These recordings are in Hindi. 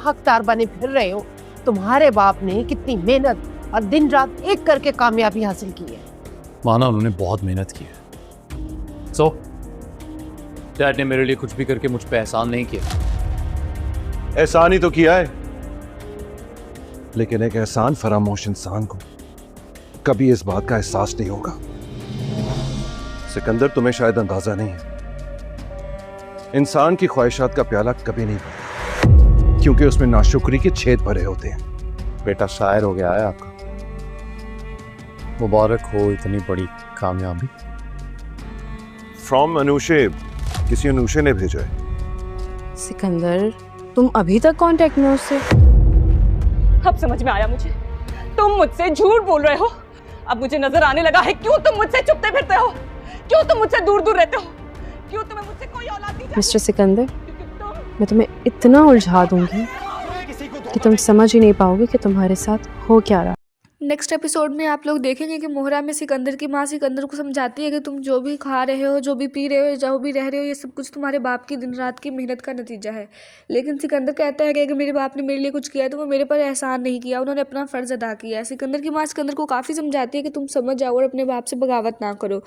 हकदार बने फिर रहे हो। तुम्हारे बाप ने कितनी मेहनत और दिन रात एक करके कामयाबी हासिल की है। माना उन्होंने बहुत मेहनत की है। सो डैड ने मेरे लिए कुछ भी करके मुझ पे एहसान नहीं किया। एहसान ही तो किया है, लेकिन एक एहसान फरामोश इंसान को कभी इस बात का एहसास नहीं होगा। सिकंदर, तुम्हें शायद अंदाजा नहीं है, इंसान की ख्वाहिशात का प्याला कभी नहीं भरता, क्योंकि उसमें नाशुक्री के छेद भरे होते हैं। बेटा शायर हो गया है आपका। मुबारक हो इतनी बड़ी कामयाबी। फ्रॉम अनुषे, किसी अनुषे ने भेजा है। सिकंदर, तुम अभी तक कांटेक्ट में उससे? अब समझ में आया मुझे, तुम मुझसे झूठ बोल रहे हो। अब मुझे नजर आने लगा है क्यों तुम मुझसे छुपते फिरते हो, क्यों तुम मुझसे दूर दूर रहते हो, क्यों तुम्हें मुझसे कोई औलाद नहीं चाहिए। मिस्टर सिकंदर, मैं तुम्हें इतना उलझा दूंगी कि तुम समझ ही नहीं पाओगे कि तुम्हारे साथ हो क्या रहा। नेक्स्ट एपिसोड में आप लोग देखेंगे कि मोहरा में सिकंदर की माँ सिकंदर को समझाती है कि तुम जो भी खा रहे हो, जो भी पी रहे हो, जो भी रह रहे हो, ये सब कुछ तुम्हारे बाप की दिन रात की मेहनत का नतीजा है। लेकिन सिकंदर कहता है कि अगर मेरे बाप ने मेरे लिए कुछ किया है तो वो मेरे पर एहसान नहीं किया, उन्होंने अपना फ़र्ज़ अदा किया है। सिकंदर की माँ सिकंदर को काफ़ी समझाती है कि तुम समझ जाओ और अपने बाप से बगावत ना करो,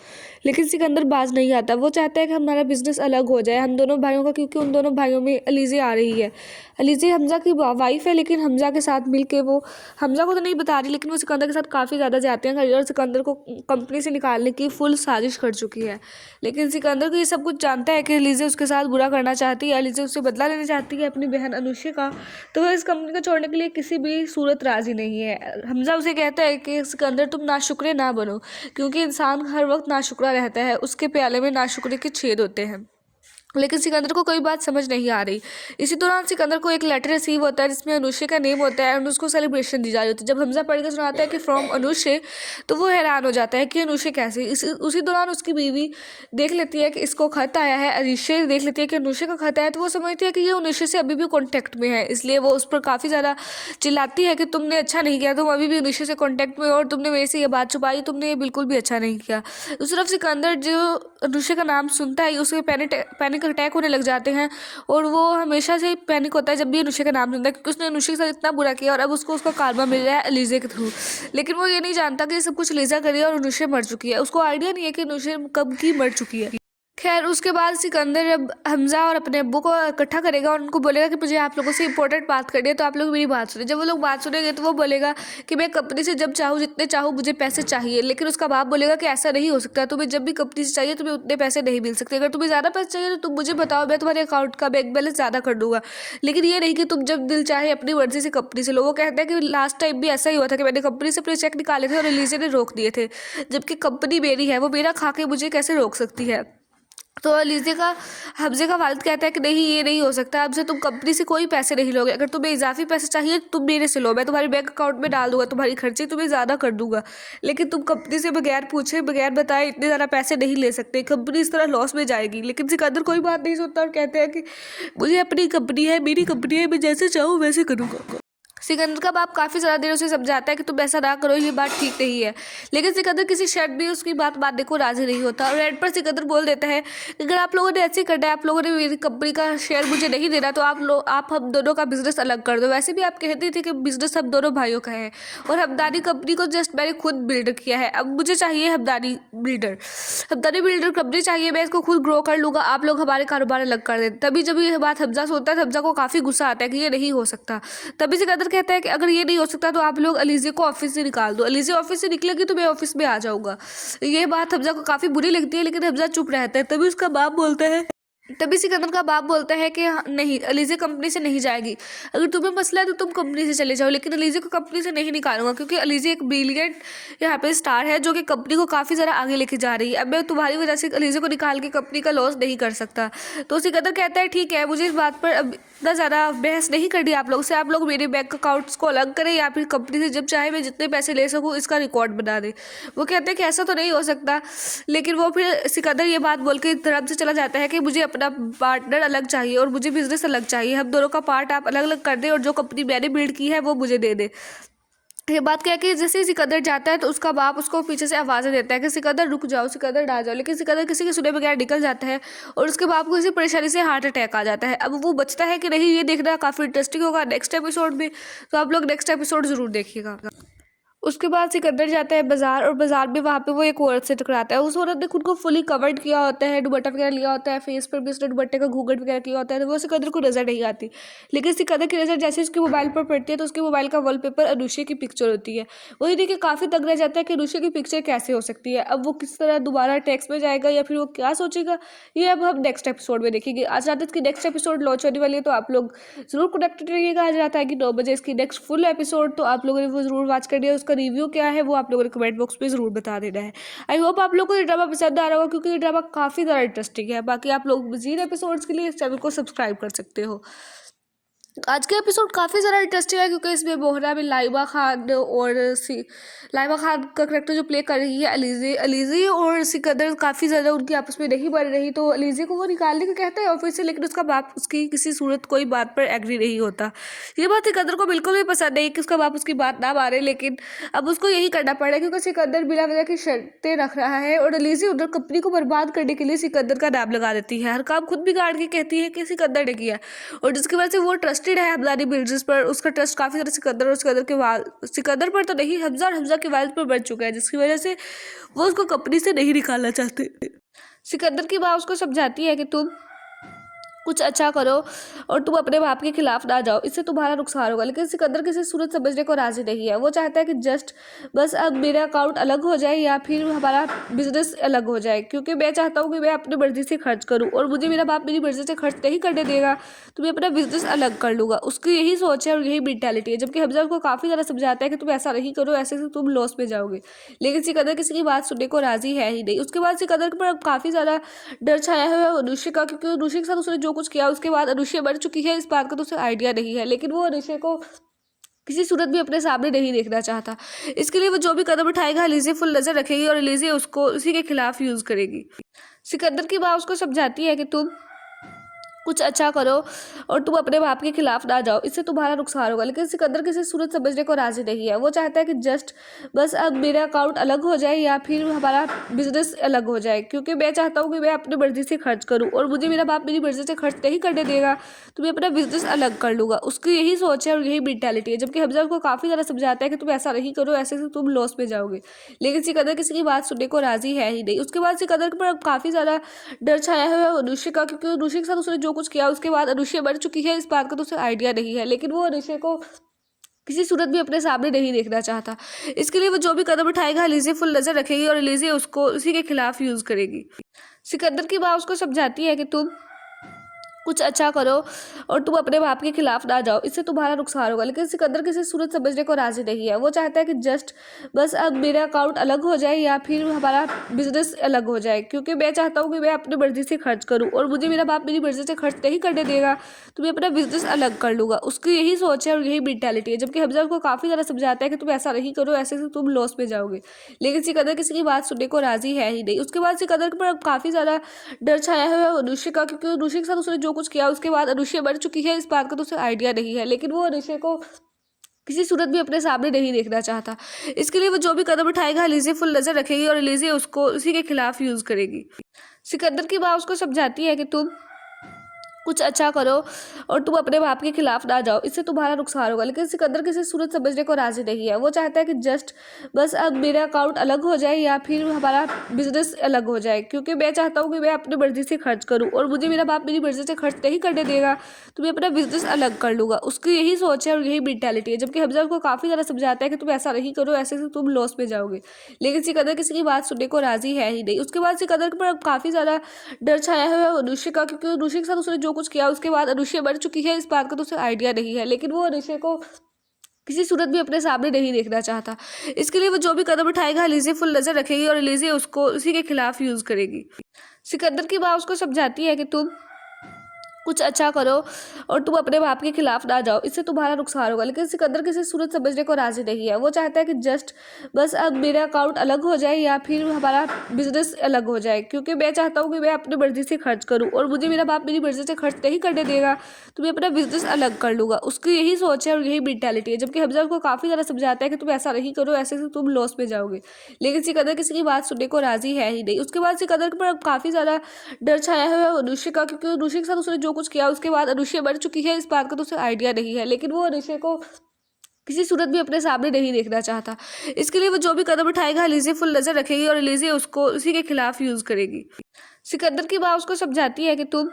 लेकिन सिकंदर बाज नहीं आता। वो चाहता है कि हमारा बिजनेस अलग हो जाए हम दोनों भाइयों का, क्योंकि उन दोनों भाइयों में अलीज़े आ रही है। अलीज़े हमज़ा की वाइफ है, लेकिन हमज़ा के साथ मिल के वो हमज़ा को तो नहीं बता रही, लेकिन वो सिकंदर के साथ काफ़ी ज़्यादा जाते हैं और सिकंदर को कंपनी से निकालने की फुल साजिश कर चुकी है। लेकिन सिकंदर को ये सब कुछ जानता है कि अलीज़े उसके साथ बुरा करना चाहती है, अलीज़े उससे बदला लेना चाहती है अपनी बहन अनुषे का, तो वह इस कंपनी को छोड़ने के लिए किसी भी सूरत राज़ी नहीं है। हमज़ा उसे कहता है कि सिकंदर तुम नाशुक्रे ना बनो, क्योंकि इंसान हर वक्त नाशुक्रा रहता है, उसके प्याले में नाशुक्रे के छेद होते हैं। लेकिन सिकंदर को कोई बात समझ नहीं आ रही। इसी दौरान सिकंदर को एक लेटर रिसीव होता है जिसमें अनुषे का नेम होता है और उसको सेलिब्रेशन दी जा रही होती है। जब हमजा पढ़ के सुनाता है कि फ्रॉम अनुषे, तो वो हैरान हो जाता है कि अनुषे कैसे। उसी दौरान उसकी बीवी देख लेती है कि इसको खत आया है, अरीशे देख लेती है कि अनुषे का खत आया है, तो वो समझती है कि ये अनुषे से अभी भी कॉन्टैक्ट में है, इसलिए वो उस पर काफ़ी ज़्यादा चिल्लाती है कि तुमने अच्छा नहीं किया, तुम अभी भी अनुषे से कॉन्टैक्ट में हो और तुमने मेरे से ये बात छुपाई, तुमने ये बिल्कुल भी अच्छा नहीं किया। उस तरफ सिकंदर जो अनुषे का नाम सुनता है उसके पैनिक अटैक होने लग जाते हैं और वो हमेशा से पैनिक होता है जब भी अनुषे का नाम सुनता है, क्योंकि उसने अनुषे के साथ इतना बुरा किया और अब उसको उसका कारमा मिल रहा है अलीज़े के थ्रू। लेकिन वो ये नहीं जानता कि ये सब कुछ अलीज़ा करी है और अनुषे मर चुकी है। उसको आइडिया नहीं है कि अनुषे कब की मर चुकी है। खैर उसके बाद सिकंदर अब हमज़ा और अपने अब्बू को इकट्ठा करेगा और उनको बोलेगा कि मुझे आप लोगों से इंपॉर्टेंट बात करनी है, तो आप लोग मेरी बात सुने। जब वो लोग बात सुनेंगे तो वो बोलेगा कि मैं कंपनी से जब चाहूँ जितने चाहूँ मुझे पैसे चाहिए, लेकिन उसका बाप बोलेगा कि ऐसा नहीं हो सकता, तुम्हें जब भी कंपनी से चाहिए तुम्हें उतने पैसे नहीं मिल सकते, अगर तुम्हें ज़्यादा पैसे चाहिए तो तुम मुझे बताओ, मैं तुम्हारे अकाउंट का बैंक बैलेंस ज़्यादा कर दूंगा, लेकिन ये नहीं कि तुम जब दिल चाहे अपनी मर्जी से कंपनी से लो। वो कहते हैं कि लास्ट टाइम भी ऐसा ही हुआ था कि मैंने कंपनी से अपने चेक निकाले थे और अलीज़े ने रोक दिए थे, जबकि कंपनी मेरी है, वो मेरा खा के मुझे कैसे रोक सकती है। तो अलीज़े का हमज़े का वालिद कहता है कि नहीं ये नहीं हो सकता, अब से तुम कंपनी से कोई पैसे नहीं लोगे, अगर तुम्हें इजाफी पैसे चाहिए तुम मेरे से लो, मैं तुम्हारे बैंक अकाउंट में डाल दूंगा, तुम्हारी खर्चे तुम्हें ज़्यादा कर दूंगा, लेकिन तुम कंपनी से बगैर पूछे बगैर बताए इतने ज़्यादा पैसे नहीं ले सकते, कंपनी इस तरह लॉस में जाएगी। लेकिन सिकंदर कोई बात नहीं सुनता और कहते हैं कि मुझे अपनी कंपनी है, मेरी कंपनी है, मैं जैसे चाहूँ वैसे करूँगा। सिकंदर का बाप काफ़ी ज़्यादा देर उसे समझाता है कि तुम ऐसा ना करो, ये बात ठीक नहीं है, लेकिन सिकंदर किसी शर्त भी उसकी बात मानने को राजी नहीं होता और एंड पर सिकंदर बोल देता है कि अगर आप लोगों ने ऐसे करना है, आप लोगों ने मेरी कंपनी का शेयर मुझे नहीं देना, तो आप हम दोनों का बिजनेस अलग कर दो। वैसे भी आप कहती थी कि बिजनेस हम दोनों भाइयों का है और हमदानी कंपनी को जस्ट मैंने खुद बिल्ड किया है, अब मुझे चाहिए हमदानी बिल्डर कंपनी चाहिए, मैं इसको खुद ग्रो कर लूँगा, आप लोग हमारे कारोबार अलग कर दें। तभी जब ये बात हमजा सुनता है, हमजा को काफ़ी गुस्सा आता है कि ये नहीं हो सकता। तभी सिकंदर कहता है कि अगर ये नहीं हो सकता तो आप लोग अलीज़े को ऑफिस से निकाल दो, अलीज़े ऑफिस से निकलेगी तो मैं ऑफिस में आ जाऊँगा। ये बात हमजा को काफ़ी बुरी लगती है, लेकिन हमजा चुप रहता है। तभी उसका बाप बोलता है तभी सिकंदर का बाप बोलता है कि नहीं, अलीज़े कंपनी से नहीं जाएगी, अगर तुम्हें मसला है तो तुम कंपनी से चले जाओ, लेकिन अलीज़े को कंपनी से नहीं निकालूंगा, क्योंकि अलीज़े एक ब्रिलियंट यहाँ पे स्टार है जो कि कंपनी को काफ़ी ज़्यादा आगे लेके जा रही है। अब मैं तुम्हारी वजह से अलीज़े को निकाल के कंपनी का लॉस नहीं कर सकता। तो सिकंदर कहता है ठीक है, मुझे इस बात पर अब इतना ज़्यादा बहस नहीं करनी आप लोग से, आप लोग मेरे बैंक अकाउंट्स को अलग करें या फिर कंपनी से जब चाहे मैं जितने पैसे ले सकूँ इसका रिकॉर्ड बना दें। वो कहते हैं कि ऐसा तो नहीं हो सकता, लेकिन वो फिर सिकंदर ये बात बोल के तरफ से चला जाता है कि मुझे अपना पार्टनर अलग चाहिए और मुझे बिजनेस अलग चाहिए, हम दोनों का पार्ट आप अलग अलग कर दें और जो कंपनी मैंने बिल्ड की है वो मुझे दे दे। ये बात क्या है कि जैसे ही सिकंदर जाता है तो उसका बाप उसको पीछे से आवाज़ें देता है कि सिकंदर रुक जाओ, सिकंदर ना जाओ, लेकिन सिकंदर किसी के सुने बगैर निकल जाता है और उसके बाप को किसी परेशानी से हार्ट अटैक आ जाता है। अब वो बचता है कि नहीं, ये देखना काफ़ी इंटरेस्टिंग होगा नेक्स्ट एपिसोड में, तो आप लोग नेक्स्ट एपिसोड ज़रूर देखिएगा। उसके बाद सिकंदर जाता है बाजार और बाजार में वहाँ पे वो एक औरत से टकराता है। उस औरत ने खुद को फुली कवर्ड किया होता है, दुपट्टा वगैरह लिया होता है, फेस पर भी उसने दुपट्टे का घूंघट वगैरह किया होता है, तो वो सिकंदर को नजर नहीं आती। लेकिन सिकंदर की नज़र जैसे उसके मोबाइल पर पड़ती है तो उसके मोबाइल का वॉलपेपर अनुष्का की पिक्चर होती है। वही देखिए काफ़ी तंग रह जाता है कि अनुष्का की पिक्चर कैसे हो सकती है। अब वो किस तरह दोबारा टैक्स में जाएगा या फिर वो क्या सोचेगा, ये अब हम नेक्स्ट एपिसोड में देखेंगे। आज रात इसकी नेक्स्ट एपिसोड लॉन्च होने वाली है, तो आप लोग जरूर कनेक्टेड रहिएगा। आज रात आएगी 9 बजे इसकी नेक्स्ट फुल एपिसोड, तो आप लोगों ने वो जरूर वॉच करनी है। उसका रिव्यू क्या है वो आप लोगों ने कमेंट बॉक्स में जरूर बता देना है। आई होप आप लोगों को ये ड्रामा पसंद आ रहा होगा, क्योंकि ये ड्रामा काफ़ी ज़्यादा इंटरेस्टिंग है। बाकी आप लोग मज़ीद एपिसोड्स के लिए इस चैनल को सब्सक्राइब कर सकते हो। आज के एपिसोड काफ़ी ज़्यादा इंटरेस्टिंग है, क्योंकि इसमें मोहरा में लाइबा खान और लाइबा खान का करेक्टर जो प्ले कर रही है अलीज़ी और सिकंदर काफ़ी ज़्यादा उनकी आपस में नहीं बन रही, तो अलीज़ी को वो निकालने को कहता है ऑफिस से, लेकिन उसका बाप उसकी किसी सूरत कोई बात पर एग्री नहीं होता। ये बात सिकंदर को बिल्कुल भी पसंद नहीं कि उसका बाप उसकी बात ना माने, लेकिन अब उसको यही करना पड़ा है क्योंकि सिकंदर बिना वजह की शर्तें रख रहा है और अलीज़ी उधर कंपनी को बर्बाद करने के लिए सिकंदर का नाम लगा देती है। हर काम खुद बिगाड़ के कहती है कि सिकंदर ने किया, और जिसकी वजह से वो ट्रस्टेड है हमदानी बिल्डर्स पर। उसका ट्रस्ट काफ़ी ज़्यादा सिकंदर और सिकंदर पर तो नहीं, हमजा के वालिद पर बढ़ चुका है, जिसकी वजह से वो उसको कंपनी से नहीं निकालना चाहते। सिकंदर की माँ उसको समझाती है कि तुम कुछ अच्छा करो और तुम अपने बाप के खिलाफ ना जाओ, इससे तुम्हारा नुकसान होगा। लेकिन सिकंदर किसी सूरत समझने को राजी नहीं है। वो चाहता है कि जस्ट बस अब मेरा अकाउंट अलग हो जाए या फिर हमारा बिजनेस अलग हो जाए, क्योंकि मैं चाहता हूँ कि मैं अपनी मर्जी से खर्च करूँ और मुझे मेरा बाप मेरी मर्जी से खर्च नहीं करने देगा, तो मैं अपना बिजनेस अलग कर लूँगा। उसकी यही सोच है और यही मेंटालिटी है। जबकि हमजा उसको काफ़ी ज़्यादा समझाता है कि तुम ऐसा नहीं करो, ऐसे से तुम लॉस में जाओगे, लेकिन सिकंदर किसी की बात सुनने को राजी है ही नहीं। उसके बाद सिकंदर पर काफ़ी ज़्यादा डर छाया हुआ है अनुष्का का, क्योंकि अनुष्का के साथ उसने जो कुछ किया उसके बाद अनुष्का मर चुकी है, इस बात का तो उसे आइडिया नहीं है, लेकिन वो अनुष्का को किसी सूरत भी अपने सामने नहीं देखना चाहता। इसके लिए वो जो भी कदम उठाएगा अलीज़ी फुल नजर रखेगी और अलीज़ी उसको उसी के खिलाफ यूज़ करेगी। सिकंदर की माँ उसको समझाती है कि तुम कुछ अच्छा करो और तुम अपने बाप के खिलाफ ना जाओ, इससे तुम्हारा नुकसान होगा। लेकिन सिकंदर किसी सूरत समझने को राजी नहीं है। वो चाहता है कि जस्ट बस अब मेरा अकाउंट अलग हो जाए या फिर हमारा बिजनेस अलग हो जाए, क्योंकि मैं चाहता हूँ कि मैं अपनी मर्जी से खर्च करूँ और मुझे मेरा बाप मेरी मर्जी से खर्च नहीं करने देगा, तो मैं अपना बिजनेस अलग कर लूँगा। उसकी यही सोच है और यही मेंटालिटी है। जबकि हमजा उसको काफ़ी ज़्यादा समझाता है कि तुम ऐसा नहीं करो, ऐसे से तुम लॉस में जाओगे, लेकिन सिकंदर किसी की बात सुनने को राजी है ही नहीं। उसके बाद सिकंदर पर काफ़ी ज़्यादा डर छाया हुआ है अनुष्का का, क्योंकि अनुष्का के साथ उसने जो कुछ किया उसके बाद अनुष्का मर चुकी है, इस बात का तो उसे आइडिया नहीं है, लेकिन वो अनुष्का को किसी सूरत भी अपने सामने नहीं देखना चाहता। इसके लिए वो जो भी कदम उठाएगा अलीज़ी फुल नजर रखेगी और अलीज़ी उसको उसी के खिलाफ यूज़ करेगी। सिकंदर की माँ उसको समझाती है कि तुम कुछ अच्छा करो और तुम अपने बाप के खिलाफ ना जाओ, इससे तुम्हारा नुकसान होगा। लेकिन सिकंदर किसी सूरत समझने को राजी नहीं है। वो चाहता है कि जस्ट बस अब मेरा अकाउंट अलग हो जाए या फिर हमारा बिजनेस अलग हो जाए, क्योंकि मैं चाहता हूँ कि मैं अपनी मर्जी से खर्च करूँ और मुझे मेरा बाप मेरी मर्जी से खर्च नहीं करने देगा, तो मैं अपना बिजनेस अलग कर लूँगा। उसकी यही सोच है और यही मेंटालिटी है। जबकि हमजा उसको काफ़ी ज़्यादा समझाता है कि तुम ऐसा नहीं करो, ऐसे से तुम लॉस में जाओगे, लेकिन सिकंदर किसी की बात सुनने को राजी है ही नहीं। उसके बाद सिकंदर पर काफ़ी ज़्यादा डर छाया हुआ है अनुष्का का, क्योंकि अनुष्का के साथ उसने जो कुछ किया उसके बाद अनुष्का मर चुकी है, इस बात का तो उसे आइडिया नहीं है, लेकिन वो अनुष्का को किसी सूरत भी अपने सामने नहीं देखना चाहता। इसके लिए वो जो भी कदम उठाएगा अलीज़ी फुल नजर रखेगी और अलीज़ी उसको उसी के खिलाफ यूज़ करेगी। सिकंदर की माँ उसको समझाती है कि तुम कुछ अच्छा करो और तुम अपने बाप के खिलाफ ना जाओ, इससे तुम्हारा नुकसान होगा। लेकिन सिकंदर किसी सूरत समझने को राजी नहीं है। वो चाहता है कि जस्ट बस अब मेरा अकाउंट अलग हो जाए या फिर हमारा बिजनेस अलग हो जाए, क्योंकि मैं चाहता हूँ कि मैं अपनी मर्जी से खर्च करूँ और मुझे मेरा बाप मेरी मर्जी से खर्च नहीं करने देगा, तो मैं अपना बिजनेस अलग कर लूँगा। उसकी यही सोच है और यही मेंटालिटी है। जबकि हमजा उसको काफ़ी ज़्यादा समझाता है कि तुम ऐसा नहीं करो, ऐसे से तुम लॉस में जाओगे, लेकिन सिकंदर किसी की बात सुनने को राजी है ही नहीं। उसके बाद सिकंदर पर काफ़ी ज़्यादा डर छाया हुआ है अनुष्का का, क्योंकि अनुष्का के साथ उसने जो कुछ किया उसके बाद अनुष्का मर चुकी है, इस बात का तो उसे आइडिया नहीं है, लेकिन वो अनुष्का को किसी सूरत भी अपने सामने नहीं देखना चाहता। इसके लिए वो जो भी कदम उठाएगा अलीज़ी फुल नजर रखेगी और अलीज़ी उसको उसी के खिलाफ यूज़ करेगी। सिकंदर की माँ उसको समझाती है कि तुम कुछ अच्छा करो और तुम अपने बाप के खिलाफ ना जाओ, इससे तुम्हारा नुकसान होगा। लेकिन सिकंदर किसी सूरत समझने को राजी नहीं है। वो चाहता है कि जस्ट बस अब मेरा अकाउंट अलग हो जाए या फिर हमारा बिजनेस अलग हो जाए, क्योंकि मैं चाहता हूँ कि मैं अपनी मर्जी से खर्च करूँ और मुझे मेरा बाप मेरी मर्जी से खर्च नहीं करने देगा, तो मैं अपना बिजनेस अलग कर लूँगा। उसकी यही सोच है और यही मेंटालिटी है। जबकि हमजा उसको काफ़ी ज़्यादा समझाता है कि तुम ऐसा नहीं करो, ऐसे से तुम लॉस में जाओगे, लेकिन सिकंदर किसी की बात सुनने को राजी है ही नहीं। उसके बाद सिकंदर पर काफ़ी ज़्यादा डर छाया हुआ है अनुष्का का, क्योंकि अनुष्का के साथ उसने जो कुछ किया उसके बाद अनुष्का मर चुकी है, इस बात का तो उसे आइडिया नहीं है, लेकिन वो अनुष्का को किसी सूरत भी अपने सामने नहीं देखना चाहता। इसके लिए वो जो भी कदम उठाएगा एलिज़ा फुल नजर रखेगी और एलिज़ा उसको उसी के खिलाफ यूज करेगी। सिकंदर की माँ उसको समझाती है कि तुम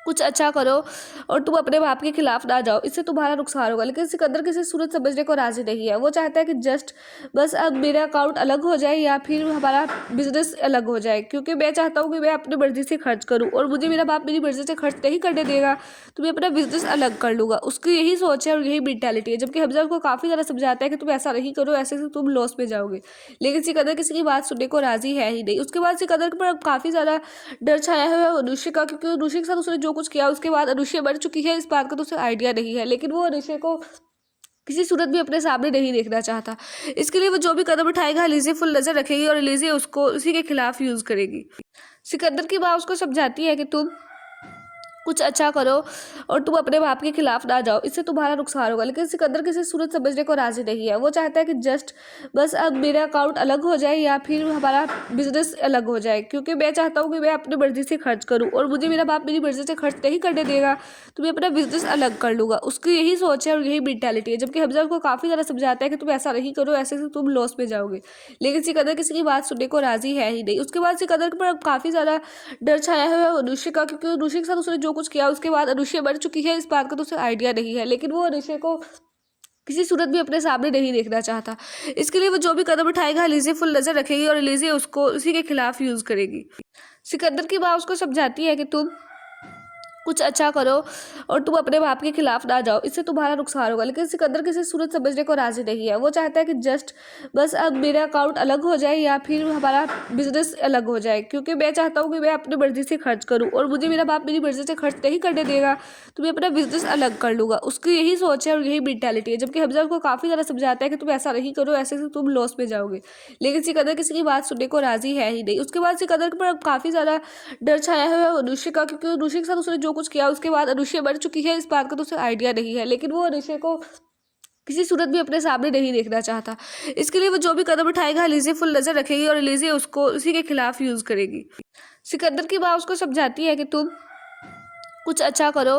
कुछ अच्छा करो और तुम अपने बाप के खिलाफ ना जाओ, इससे तुम्हारा नुकसान होगा। लेकिन सिकंदर किसी सूरत समझने को राजी नहीं है। वो चाहता है कि जस्ट बस अब मेरा अकाउंट अलग हो जाए या फिर हमारा बिजनेस अलग हो जाए, क्योंकि मैं चाहता हूँ कि मैं अपनी मर्जी से खर्च करूँ और मुझे मेरा बाप मेरी मर्जी से खर्च नहीं करने देगा, तो मैं अपना बिजनेस अलग कर लूँगा। उसकी यही सोच है और यही मेंटालिटी है। जबकि हमजा उसको काफ़ी ज़्यादा समझाता है कि तुम ऐसा नहीं करो, ऐसे से तुम लॉस में जाओगे, लेकिन सिकंदर किसी की बात सुनने को राजी है ही नहीं। उसके बाद सिकंदर पर काफ़ी ज़्यादा डर छाया हुआ है अनुष्का का, क्योंकि अनुष्का के साथ उसने जो कुछ किया उसके बाद अनुष्का मर चुकी है, इस बात का तो उसे आइडिया नहीं है, लेकिन वो अनुष्का को किसी सूरत भी अपने सामने नहीं देखना चाहता। इसके लिए वो जो भी कदम उठाएगा एलिज़ा फुल नजर रखेगी और एलिज़ा उसको उसी के खिलाफ यूज करेगी। सिकंदर की माँ उसको समझाती है कि तुम कुछ अच्छा करो और तुम अपने बाप के खिलाफ ना जाओ, इससे तुम्हारा नुकसान होगा। लेकिन सिकंदर किसी सूरत समझने को राजी नहीं है। वो चाहता है कि जस्ट बस अब मेरा अकाउंट अलग हो जाए या फिर हमारा बिजनेस अलग हो जाए, क्योंकि मैं चाहता हूँ कि मैं अपनी मर्जी से खर्च करूँ और मुझे मेरा बाप मेरी मर्जी से खर्च नहीं करने देगा, तो मैं अपना बिजनेस अलग कर लूँगा। उसकी यही सोच है और यही मेंटालिटी है। जबकि हमजा उसको काफ़ी ज़्यादा समझाता है कि तुम ऐसा नहीं करो, ऐसे से तुम लॉस में जाओगे, लेकिन सिकंदर किसी की बात सुनने को राजी है ही नहीं। उसके बाद सिकंदर पर काफ़ी ज़्यादा डर छाया हुआ है अनुष्का का, क्योंकि अनुष्का के साथ उसने जो कुछ किया उसके बाद अनुष्का मर चुकी है, इस बात का तो उसे आइडिया नहीं है, लेकिन वो अनुष्का को किसी सूरत भी अपने सामने नहीं देखना चाहता। इसके लिए वो जो भी कदम उठाएगा एलिज़ा फुल नजर रखेगी और एलिज़ा उसको उसी के खिलाफ यूज करेगी। सिकंदर की माँ उसको समझाती है कि तुम कुछ अच्छा करो और तुम अपने बाप के खिलाफ ना जाओ, इससे तुम्हारा नुकसान होगा। लेकिन सिकंदर किसी सूरत समझने को राजी नहीं है। वो चाहता है कि जस्ट बस अब मेरा अकाउंट अलग हो जाए या फिर हमारा बिजनेस अलग हो जाए, क्योंकि मैं चाहता हूँ कि मैं अपनी मर्जी से खर्च करूँ और मुझे मेरा बाप मेरी मर्जी से खर्च नहीं करने देगा, तो मैं अपना बिजनेस अलग कर लूँगा। उसकी यही सोच है और यही मेंटालिटी है। जबकि हमजा उसको काफ़ी ज़्यादा समझाता है कि तुम ऐसा नहीं करो, ऐसे से तुम लॉस में जाओगे, लेकिन सिकंदर किसी की बात सुनने को राजी है ही नहीं। उसके बाद सिकंदर पर काफ़ी ज़्यादा डर छाया हुआ है अनुष्का का, क्योंकि अनुष्का के साथ उसने जो कुछ किया उसके बाद अनुष्का मर चुकी है, इस बात का तो उसे आइडिया नहीं है, लेकिन वो अनुष्का को किसी सूरत भी अपने सामने नहीं देखना चाहता। इसके लिए वो जो भी कदम उठाएगा एलिज़ा फुल नजर रखेगी और एलिज़ा उसको उसी के खिलाफ यूज करेगी। सिकंदर की माँ उसको समझाती है कि तुम कुछ अच्छा करो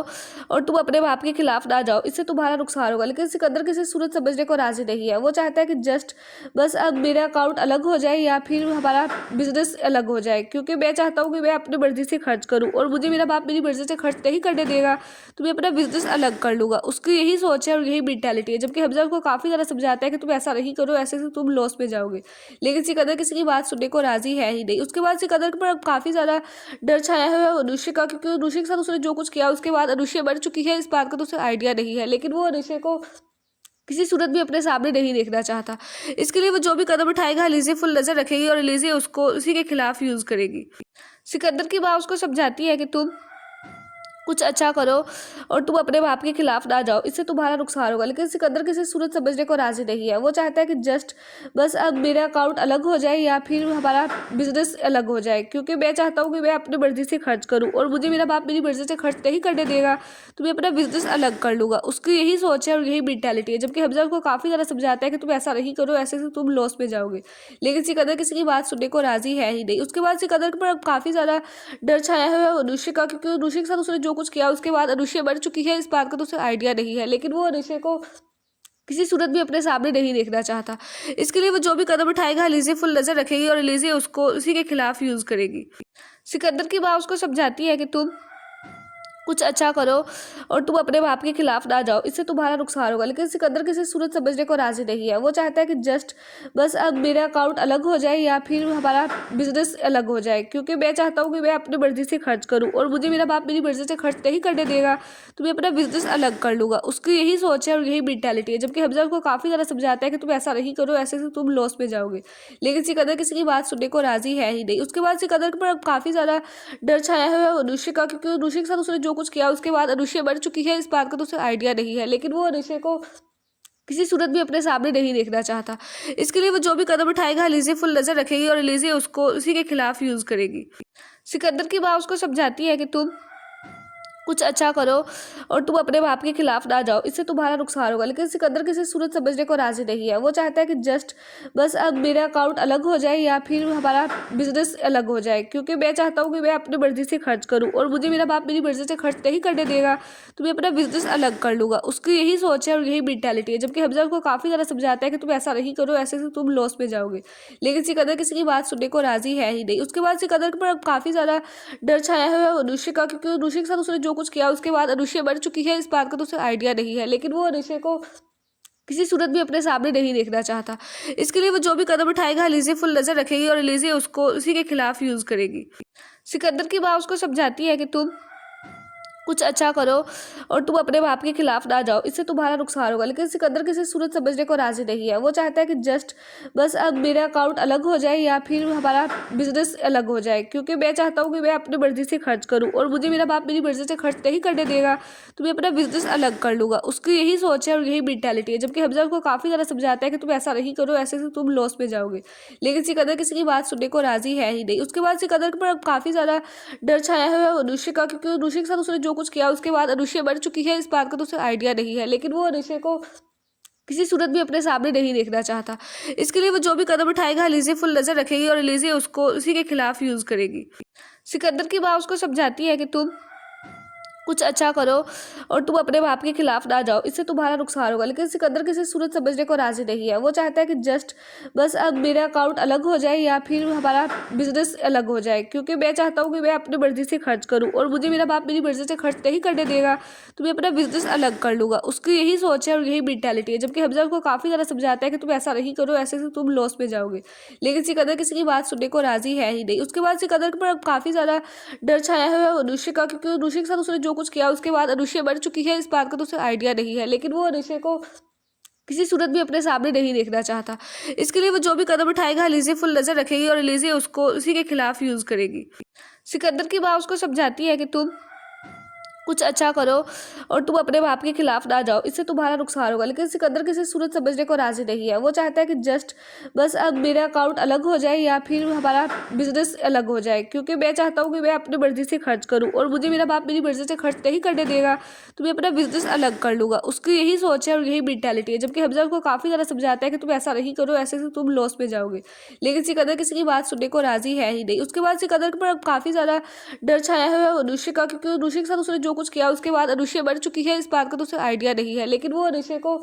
और तुम अपने बाप के खिलाफ ना जाओ, इससे तुम्हारा नुकसान होगा। लेकिन सिकंदर किसी सूरत समझने को राजी नहीं है। वो चाहता है कि जस्ट बस अब मेरा अकाउंट अलग हो जाए या फिर हमारा बिजनेस अलग हो जाए, क्योंकि मैं चाहता हूँ कि मैं अपनी मर्जी से खर्च करूँ और मुझे मेरा बाप मेरी मर्जी से खर्च नहीं करने देगा, तो मैं अपना बिजनेस अलग कर लूँगा। उसकी यही सोच है और यही मेंटालिटी है। जबकि हमजा उसको काफ़ी ज़्यादा समझाता है कि तुम ऐसा नहीं करो, ऐसे से तुम लॉस में जाओगे, लेकिन सिकंदर किसी की बात सुनने को राजी है ही नहीं। उसके बाद सिकंदर पर काफ़ी ज़्यादा डर छाया हुआ है अनुष्का का, क्योंकि अनुष्का के साथ उसने जो कुछ किया उसके बाद अनुष्का मर चुकी है, इस बात का तो उसे आइडिया नहीं है, लेकिन वो अनुष्का को किसी सूरत भी अपने सामने नहीं देखना चाहता। इसके लिए वो जो भी कदम उठाएगा एलिज़ा फुल नजर रखेगी और एलिज़ा उसको उसी के खिलाफ यूज करेगी। सिकंदर की माँ उसको समझाती है कि तुम कुछ अच्छा करो और तुम अपने बाप के खिलाफ ना जाओ, इससे तुम्हारा नुकसान होगा। लेकिन सिकंदर किसी सूरत समझने को राजी नहीं है। वो चाहता है कि जस्ट बस अब मेरा अकाउंट अलग हो जाए या फिर हमारा बिजनेस अलग हो जाए, क्योंकि मैं चाहता हूँ कि मैं अपनी मर्जी से खर्च करूँ और मुझे मेरा बाप मेरी मर्जी से खर्च नहीं करने देगा, तो मैं अपना बिजनेस अलग कर लूँगा। उसकी यही सोच है और यही मेंटालिटी है। जबकि हमजा उसको काफ़ी ज़्यादा समझाता है कि तुम ऐसा नहीं करो, ऐसे से तुम लॉस में जाओगे, लेकिन सिकंदर किसी की बात सुनने को राजी है ही नहीं। उसके बाद सिकंदर पर काफ़ी ज़्यादा डर छाया हुआ है अनुष्का का, क्योंकि अनुष्का के साथ उसने जो कुछ किया उसके बाद अनुष्का मर चुकी है, इस बात का तो उसे आइडिया नहीं है, लेकिन वो अनुष्का को किसी सूरत भी अपने सामने नहीं देखना चाहता। इसके लिए वो जो भी कदम उठाएगा एलिज़ा फुल नजर रखेगी और एलिज़ा उसको उसी के खिलाफ यूज करेगी। सिकंदर की माँ उसको समझाती है कि तुम कुछ अच्छा करो और तुम अपने बाप के खिलाफ ना जाओ, इससे तुम्हारा नुकसान होगा। लेकिन सिकंदर किसी सूरत समझने को राजी नहीं है। वो चाहता है कि जस्ट बस अब मेरा अकाउंट अलग हो जाए या फिर हमारा बिजनेस अलग हो जाए, क्योंकि मैं चाहता हूँ कि मैं अपनी मर्जी से खर्च करूँ और मुझे मेरा बाप मेरी मर्जी से खर्च नहीं करने देगा, तो मैं अपना बिजनेस अलग कर लूँगा। उसकी यही सोच है और यही मेंटालिटी है। जबकि हमजा उसको काफ़ी ज़्यादा समझाता है कि तुम ऐसा नहीं करो, ऐसे से तुम लॉस में जाओगे, लेकिन सिकंदर किसी की बात सुनने को राजी है ही नहीं। उसके बाद सिकंदर पर काफ़ी ज़्यादा डर छाया हुआ है अनुष्का का, क्योंकि अनुष्का के साथ उसने जो कुछ किया उसके बाद अनुष्या मर चुकी है इस बात का तो उसे आइडिया नहीं है, लेकिन वो अनुष्या को किसी सूरत भी अपने सामने नहीं देखना चाहता। इसके लिए वो जो भी कदम उठाएगा अलीज़े फुल नज़र रखेगी और अलीज़े उसको उसी के खिलाफ यूज़ करेगी। सिकंदर की माँ उसको समझाती है कि तुम कुछ अच्छा करो और तुम अपने बाप के खिलाफ ना जाओ, इससे तुम्हारा नुकसान होगा। लेकिन सिकंदर किसी सूरत समझने को राजी नहीं है। वो चाहता है कि जस्ट बस अब मेरा अकाउंट अलग हो जाए या फिर हमारा बिजनेस अलग हो जाए, क्योंकि मैं चाहता हूँ कि मैं अपनी मर्जी से खर्च करूँ और मुझे मेरा बाप मेरी मर्जी से खर्च नहीं करने देगा, तो मैं अपना बिजनेस अलग कर लूँगा। उसकी यही सोच है और यही मेंटालिटी है। जबकि हमजा उसको काफ़ी ज़्यादा समझाता है कि तुम ऐसा नहीं करो, ऐसे से तुम लॉस में जाओगे, लेकिन सिकंदर किसी की बात सुनने को राजी है ही नहीं। उसके बाद सिकंदर पर काफ़ी ज़्यादा डर छाया हुआ है अनुष्या का, क्योंकि अनुष्या के साथ उसने जो कुछ किया उसके बाद अनुष्या मर चुकी है इस बात का तो उसे आइडिया नहीं है, लेकिन वो अनुष्या को किसी सूरत भी अपने सामने नहीं देखना चाहता। इसके लिए वो जो भी कदम उठाएगा अलीज़े फुल नज़र रखेगी और अलीज़े उसको उसी के खिलाफ यूज़ करेगी। सिकंदर की माँ उसको समझाती है कि तुम कुछ अच्छा करो और तुम अपने बाप के खिलाफ ना जाओ, इससे तुम्हारा नुकसान होगा। लेकिन सिकंदर किसी सूरत समझने को राजी नहीं है। वो चाहता है कि जस्ट बस अब मेरा अकाउंट अलग हो जाए या फिर हमारा बिजनेस अलग हो जाए, क्योंकि मैं चाहता हूँ कि मैं अपनी मर्जी से खर्च करूँ और मुझे मेरा बाप मेरी मर्जी से खर्च नहीं करने देगा, तो मैं अपना बिजनेस अलग कर लूँगा। उसकी यही सोच है और यही मेंटालिटी है। जबकि हमजा उसको काफ़ी ज़्यादा समझाता है कि तुम ऐसा नहीं करो, ऐसे से तुम लॉस में जाओगे, लेकिन सिकंदर किसी की बात सुनने को राजी है ही नहीं। उसके बाद सिकंदर पर काफ़ी ज़्यादा डर छाया हुआ है अनुष्या का, क्योंकि अनुष्या के साथ उसने जो कुछ किया उसके बाद अनुष्या मर चुकी है इस बात का तो उसे आइडिया नहीं है, लेकिन वो अनुष्या को किसी सूरत भी अपने सामने नहीं देखना चाहता। इसके लिए वो जो भी कदम उठाएगा अलीज़े फुल नज़र रखेगी और अलीज़े उसको उसी के खिलाफ यूज़ करेगी। सिकंदर की माँ उसको समझाती है कि तुम कुछ अच्छा करो और तुम अपने बाप के खिलाफ ना जाओ, इससे तुम्हारा नुकसान होगा। लेकिन सिकंदर किसी सूरत समझने को राजी नहीं है। वो चाहता है कि जस्ट बस अब मेरा अकाउंट अलग हो जाए या फिर हमारा बिजनेस अलग हो जाए, क्योंकि मैं चाहता हूँ कि मैं अपनी मर्जी से खर्च करूँ और मुझे मेरा बाप मेरी मर्जी से खर्च नहीं करने देगा, तो मैं अपना बिजनेस अलग कर लूँगा। उसकी यही सोच है और यही मेंटालिटी है। जबकि हमजा उसको काफ़ी ज़्यादा समझाता है कि तुम ऐसा नहीं करो, ऐसे से तुम लॉस में जाओगे, लेकिन सिकंदर किसी की बात सुनने को राजी है ही नहीं। उसके बाद सिकंदर पर काफ़ी ज़्यादा डर छाया हुआ है अनुष्या का, क्योंकि अनुष्या के साथ उसने जो कुछ किया उसके बाद अनुष्या मर चुकी है इस बात का तो उसे आइडिया नहीं है, लेकिन वो अनुष्या को किसी सूरत भी अपने सामने नहीं देखना चाहता। इसके लिए वो जो भी कदम उठाएगा अलीज़े फुल नज़र रखेगी और अलीज़े उसको उसी के खिलाफ यूज़ करेगी। सिकंदर की माँ उसको समझाती है कि तुम कुछ अच्छा करो और तुम अपने बाप के खिलाफ ना जाओ, इससे तुम्हारा नुकसान होगा। लेकिन सिकंदर किसी सूरत समझने को राजी नहीं है। वो चाहता है कि जस्ट बस अब मेरा अकाउंट अलग हो जाए या फिर हमारा बिजनेस अलग हो जाए, क्योंकि मैं चाहता हूँ कि मैं अपनी मर्जी से खर्च करूँ और मुझे मेरा बाप मेरी मर्जी से खर्च नहीं करने देगा, तो मैं अपना बिजनेस अलग कर लूँगा। उसकी यही सोच है और यही मेंटालिटी है। जबकि हमजा उसको काफ़ी ज़्यादा समझाता है कि तुम ऐसा नहीं करो, ऐसे से तुम लॉस में जाओगे, लेकिन सिकंदर किसी की बात सुनने को राजी है ही नहीं। उसके बाद सिकंदर पर काफ़ी ज़्यादा डर छाया हुआ है अनुष्या का, क्योंकि अनुष्या के साथ उसने जो कुछ किया उसके बाद अनुष्या मर चुकी है इस बात का तो उसे आइडिया नहीं है, लेकिन वो अनुष्या को